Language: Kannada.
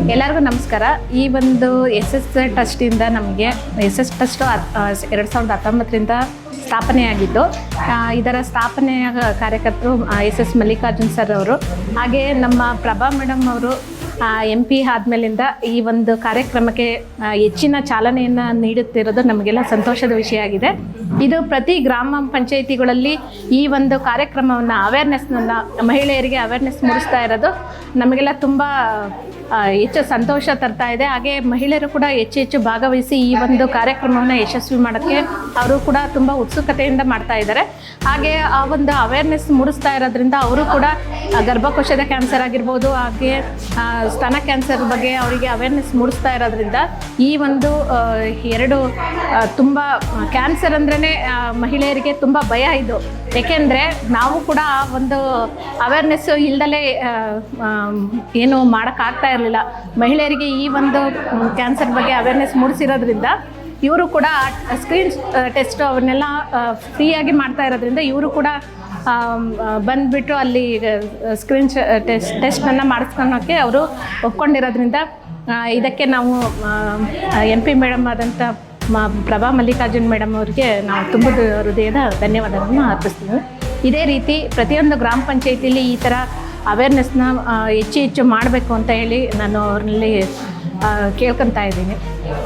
ಎಲ್ಲರಿಗೂ ನಮಸ್ಕಾರ. ಈ ಒಂದು SS ಟ್ರಸ್ಟಿಂದ ನಮಗೆ SS ಟ್ರಸ್ಟು 2019ರಿಂದ ಸ್ಥಾಪನೆಯಾಗಿದ್ದು, ಇದರ ಸ್ಥಾಪನೆಯ ಕಾರ್ಯಕರ್ತರು SS ಮಲ್ಲಿಕಾರ್ಜುನ್ ಸರ್ ಅವರು, ಹಾಗೆ ನಮ್ಮ ಪ್ರಭಾ ಮೇಡಮ್ ಅವರು MP ಆದಮೇಲಿಂದ ಈ ಒಂದು ಕಾರ್ಯಕ್ರಮಕ್ಕೆ ಹೆಚ್ಚಿನ ಚಾಲನೆಯನ್ನು ನೀಡುತ್ತಿರೋದು ನಮಗೆಲ್ಲ ಸಂತೋಷದ ವಿಷಯ ಆಗಿದೆ. ಇದು ಪ್ರತಿ ಗ್ರಾಮ ಪಂಚಾಯಿತಿಗಳಲ್ಲಿ ಈ ಒಂದು ಕಾರ್ಯಕ್ರಮವನ್ನು ಅವೇರ್ನೆಸ್ನನ್ನು ಮಹಿಳೆಯರಿಗೆ ಅವೇರ್ನೆಸ್ ಮೂಡಿಸ್ತಾ ಇರೋದು ನಮಗೆಲ್ಲ ತುಂಬ ಹೆಚ್ಚು ಸಂತೋಷ ತರ್ತಾ ಇದೆ. ಹಾಗೆ ಮಹಿಳೆಯರು ಕೂಡ ಹೆಚ್ಚು ಭಾಗವಹಿಸಿ ಈ ಒಂದು ಕಾರ್ಯಕ್ರಮವನ್ನು ಯಶಸ್ವಿ ಮಾಡೋಕ್ಕೆ ಅವರು ಕೂಡ ತುಂಬ ಉತ್ಸುಕತೆಯಿಂದ ಮಾಡ್ತಾ ಇದ್ದಾರೆ. ಹಾಗೆ ಆ ಒಂದು ಅವೇರ್ನೆಸ್ ಮೂಡಿಸ್ತಾ ಇರೋದ್ರಿಂದ ಅವರು ಕೂಡ ಗರ್ಭಕೋಶದ ಕ್ಯಾನ್ಸರ್ ಆಗಿರ್ಬೋದು, ಹಾಗೆ ಸ್ತನ ಕ್ಯಾನ್ಸರ್ ಬಗ್ಗೆ ಅವರಿಗೆ ಅವೇರ್ನೆಸ್ ಮೂಡಿಸ್ತಾ ಇರೋದ್ರಿಂದ ಈ ಒಂದು ಎರಡು ತುಂಬ ಕ್ಯಾನ್ಸರ್ ಅಂದ್ರೇ ಮಹಿಳೆಯರಿಗೆ ತುಂಬ ಭಯ ಇದು. ಏಕೆಂದರೆ ನಾವು ಕೂಡ ಆ ಒಂದು ಅವೇರ್ನೆಸ್ಸು ಇಲ್ದಲೇ ಏನು ಮಾಡೋಕ್ಕಾಗ್ತಾ ಇರಲಿಲ್ಲ. ಮಹಿಳೆಯರಿಗೆ ಈ ಒಂದು ಕ್ಯಾನ್ಸರ್ ಬಗ್ಗೆ ಅವೇರ್ನೆಸ್ ಮೂಡಿಸಿರೋದ್ರಿಂದ ಇವರು ಕೂಡ ಸ್ಕ್ರೀನ್ ಟೆಸ್ಟ್ ಅವನ್ನೆಲ್ಲ ಫ್ರೀಯಾಗಿ ಮಾಡ್ತಾ ಇರೋದ್ರಿಂದ ಇವರು ಕೂಡ ಬಂದುಬಿಟ್ಟು ಅಲ್ಲಿ ಸ್ಕ್ರೀನ್ ಟೆಸ್ಟನ್ನು ಮಾಡಿಸ್ಕೊಳೋಕ್ಕೆ ಅವರು ಒಪ್ಕೊಂಡಿರೋದ್ರಿಂದ ಇದಕ್ಕೆ ನಾವು MP ಮೇಡಮ್ ಆದಂಥ ಪ್ರಭಾ ಮಲ್ಲಿಕಾರ್ಜುನ್ ಮೇಡಮ್ ಅವರಿಗೆ ನಾವು ತುಂಬ ಹೃದಯದ ಧನ್ಯವಾದಗಳನ್ನು ಅರ್ಪಿಸ್ತೀವಿ. ಇದೇ ರೀತಿ ಪ್ರತಿಯೊಂದು ಗ್ರಾಮ ಪಂಚಾಯಿತಿಯಲ್ಲಿ ಈ ಥರ ಅವೇರ್ನೆಸ್ನ ಹೆಚ್ಚು ಮಾಡಬೇಕು ಅಂತ ಹೇಳಿ ನಾನು ಅವ್ರಲ್ಲಿ ಕೇಳ್ಕೊತಾ ಇದ್ದೀನಿ.